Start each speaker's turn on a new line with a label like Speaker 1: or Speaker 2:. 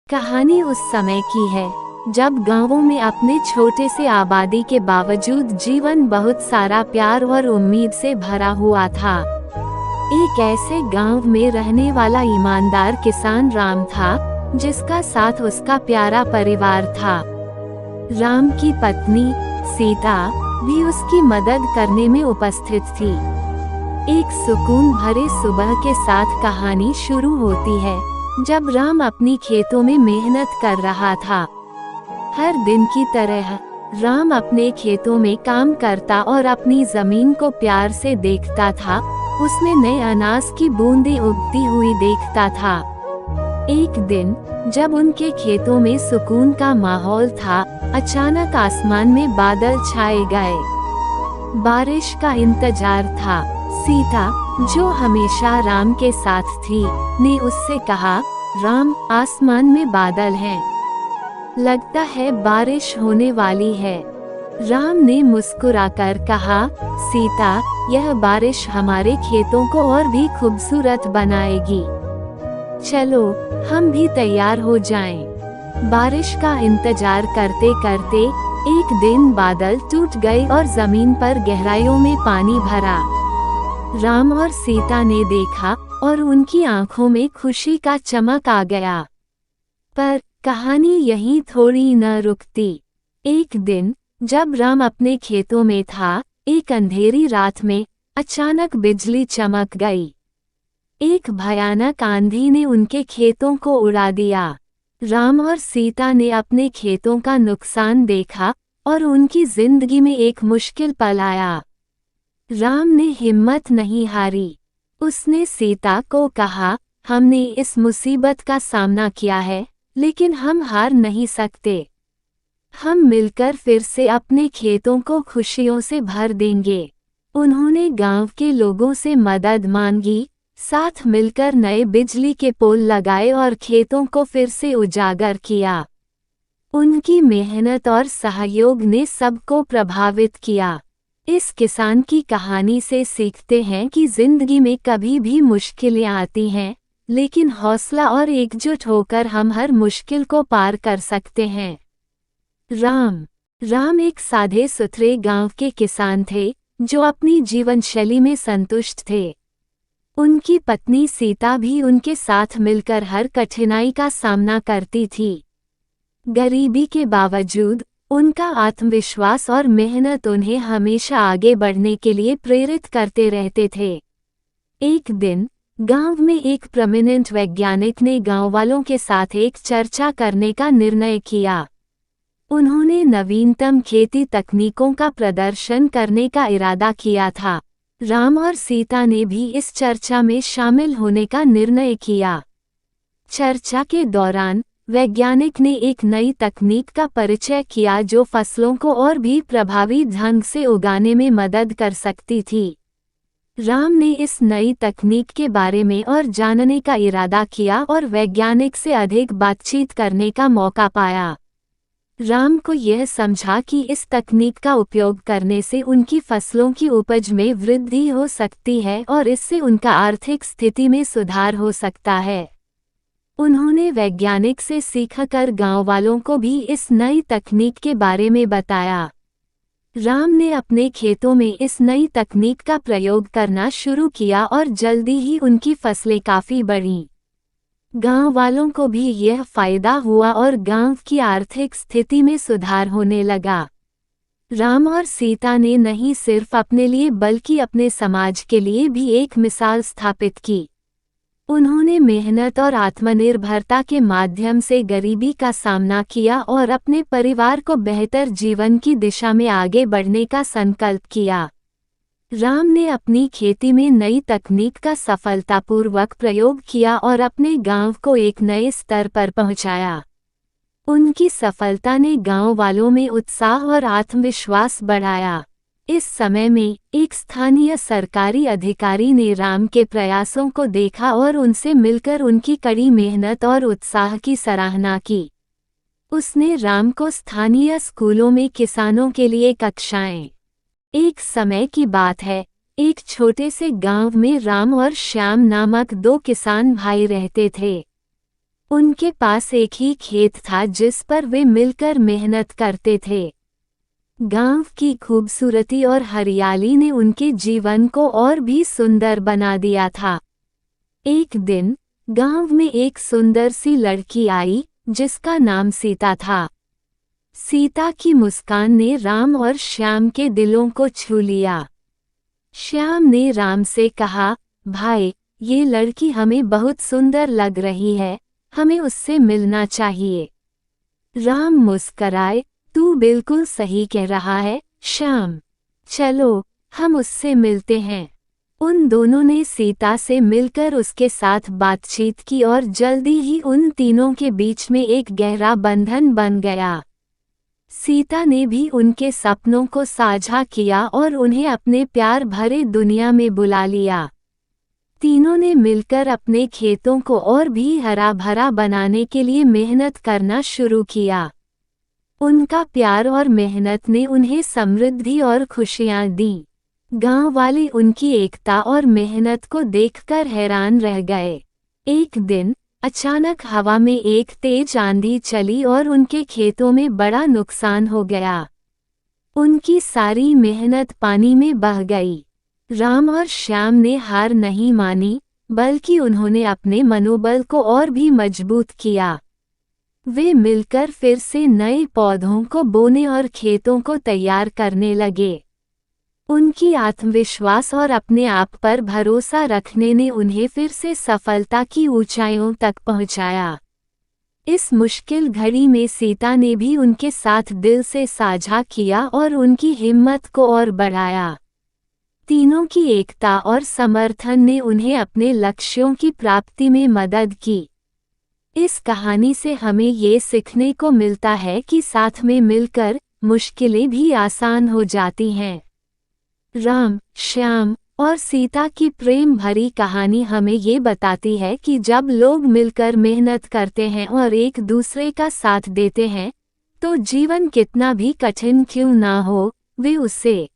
Speaker 1: कहानी उस समय की है जब गांवों में अपने छोटे से आबादी के बावजूद जीवन बहुत सारा प्यार और उम्मीद से भरा हुआ था। एक ऐसे गांव में रहने वाला ईमानदार किसान राम था, जिसका साथ उसका प्यारा परिवार था। राम की पत्नी सीता भी उसकी मदद करने में उपस्थित थी। एक सुकून भरे सुबह के साथ कहानी शुरू होती है, जब राम अपनी खेतों में मेहनत कर रहा था। हर दिन की तरह राम अपने खेतों में काम करता और अपनी जमीन को प्यार से देखता था। उसमें नए अनाज की बूंदें उगती हुई देखता था। एक दिन जब उनके खेतों में सुकून का माहौल था, अचानक आसमान में बादल छाए गए। बारिश का इंतजार था। सीता, जो हमेशा राम के साथ थी, ने उससे कहा, राम, आसमान में बादल हैं। लगता है बारिश होने वाली है। राम ने मुस्कुराकर कहा, सीता, यह बारिश हमारे खेतों को और भी खूबसूरत बनाएगी। चलो, हम भी तैयार हो जाएं। बारिश का इंतजार करते करते एक दिन बादल टूट गए और जमीन पर गहराइयों में पानी भरा। राम और सीता ने देखा और उनकी आंखों में खुशी का चमक आ गया। पर कहानी यहीं थोड़ी न रुकती। एक दिन जब राम अपने खेतों में था, एक अंधेरी रात में अचानक बिजली चमक गई। एक भयानक आंधी ने उनके खेतों को उड़ा दिया। राम और सीता ने अपने खेतों का नुकसान देखा और उनकी जिंदगी में एक मुश्किल पल आया। राम ने हिम्मत नहीं हारी। उसने सीता को कहा, हमने इस मुसीबत का सामना किया है, लेकिन हम हार नहीं सकते। हम मिलकर फिर से अपने खेतों को खुशियों से भर देंगे। उन्होंने गांव के लोगों से मदद मांगी, साथ मिलकर नए बिजली के पोल लगाए और खेतों को फिर से उजागर किया। उनकी मेहनत और सहयोग ने सबको प्रभावित किया। इस किसान की कहानी से सीखते हैं कि जिंदगी में कभी भी मुश्किलें आती हैं, लेकिन हौसला और एकजुट होकर हम हर मुश्किल को पार कर सकते हैं। राम एक सादे सुथरे गांव के किसान थे, जो अपनी जीवन शैली में संतुष्ट थे। उनकी पत्नी सीता भी उनके साथ मिलकर हर कठिनाई का सामना करती थी। गरीबी के बावजूद उनका आत्मविश्वास और मेहनत उन्हें हमेशा आगे बढ़ने के लिए प्रेरित करते रहते थे। एक दिन गांव में एक प्रोमिनेंट वैज्ञानिक ने गांव वालों के साथ एक चर्चा करने का निर्णय किया। उन्होंने नवीनतम खेती तकनीकों का प्रदर्शन करने का इरादा किया था। राम और सीता ने भी इस चर्चा में शामिल होने का निर्णय किया। चर्चा के दौरान वैज्ञानिक ने एक नई तकनीक का परिचय किया, जो फसलों को और भी प्रभावी ढंग से उगाने में मदद कर सकती थी। राम ने इस नई तकनीक के बारे में और जानने का इरादा किया और वैज्ञानिक से अधिक बातचीत करने का मौका पाया। राम को यह समझा कि इस तकनीक का उपयोग करने से उनकी फसलों की उपज में वृद्धि हो सकती है और इससे उनका आर्थिक स्थिति में सुधार हो सकता है। उन्होंने वैज्ञानिक से सीखकर गांव वालों को भी इस नई तकनीक के बारे में बताया। राम ने अपने खेतों में इस नई तकनीक का प्रयोग करना शुरू किया और जल्दी ही उनकी फसलें काफी बढ़ीं। गांव वालों को भी यह फायदा हुआ और गांव की आर्थिक स्थिति में सुधार होने लगा। राम और सीता ने नहीं सिर्फ अपने लिए बल्कि अपने समाज के लिए भी एक मिसाल स्थापित की। उन्होंने मेहनत और आत्मनिर्भरता के माध्यम से गरीबी का सामना किया और अपने परिवार को बेहतर जीवन की दिशा में आगे बढ़ने का संकल्प किया। राम ने अपनी खेती में नई तकनीक का सफलतापूर्वक प्रयोग किया और अपने गांव को एक नए स्तर पर पहुंचाया। उनकी सफलता ने गांव वालों में उत्साह और आत्मविश्वास बढ़ाया। इस समय में एक स्थानीय सरकारी अधिकारी ने राम के प्रयासों को देखा और उनसे मिलकर उनकी कड़ी मेहनत और उत्साह की सराहना की। उसने राम को स्थानीय स्कूलों में किसानों के लिए कक्षाएं। एक समय की बात है, एक छोटे से गांव में राम और श्याम नामक दो किसान भाई रहते थे। उनके पास एक ही खेत था जिस पर वे मिलकर मेहनत करते थे। गांव की खूबसूरती और हरियाली ने उनके जीवन को और भी सुंदर बना दिया था। एक दिन गांव में एक सुंदर सी लड़की आई जिसका नाम सीता था। सीता की मुस्कान ने राम और श्याम के दिलों को छू लिया। श्याम ने राम से कहा, भाई, ये लड़की हमें बहुत सुंदर लग रही है, हमें उससे मिलना चाहिए। राम मुस्कराए, तू बिल्कुल सही कह रहा है श्याम, चलो हम उससे मिलते हैं। उन दोनों ने सीता से मिलकर उसके साथ बातचीत की और जल्दी ही उन तीनों के बीच में एक गहरा बंधन बन गया। सीता ने भी उनके सपनों को साझा किया और उन्हें अपने प्यार भरे दुनिया में बुला लिया। तीनों ने मिलकर अपने खेतों को और भी हरा भरा बनाने के लिए मेहनत करना शुरू किया। उनका प्यार और मेहनत ने उन्हें समृद्धि और खुशियां दी। गांव वाले उनकी एकता और मेहनत को देखकर हैरान रह गए। एक दिन अचानक हवा में एक तेज आंधी चली और उनके खेतों में बड़ा नुकसान हो गया। उनकी सारी मेहनत पानी में बह गई। राम और श्याम ने हार नहीं मानी, बल्कि उन्होंने अपने मनोबल को और भी मजबूत किया। वे मिलकर फिर से नए पौधों को बोने और खेतों को तैयार करने लगे। उनकी आत्मविश्वास और अपने आप पर भरोसा रखने ने उन्हें फिर से सफलता की ऊंचाइयों तक पहुंचाया। इस मुश्किल घड़ी में सीता ने भी उनके साथ दिल से साझा किया और उनकी हिम्मत को और बढ़ाया। तीनों की एकता और समर्थन ने उन्हें अपने लक्ष्यों की प्राप्ति में मदद की। इस कहानी से हमें ये सीखने को मिलता है कि साथ में मिलकर मुश्किलें भी आसान हो जाती हैं। राम, श्याम और सीता की प्रेम भरी कहानी हमें ये बताती है कि जब लोग मिलकर मेहनत करते हैं और एक दूसरे का साथ देते हैं, तो जीवन कितना भी कठिन क्यों ना हो, वे उससे